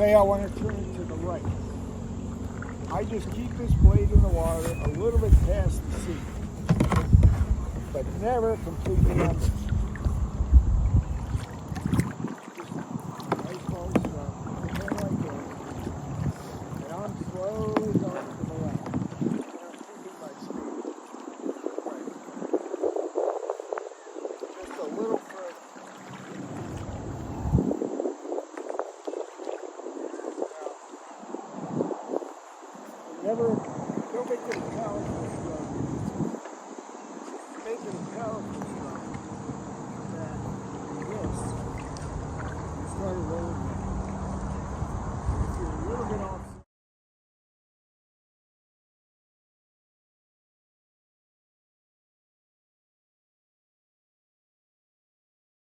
say I want to turn it to the right. I just keep this blade in the water a little bit past the seat, but never completely under. Just nice long stroke, turn like this, and I'm slowly going to the left. And I'm keeping my speed. Right. Just a little further. Never, don't make it a powerful stroke. Make it a powerful stroke. That this, you start rolling.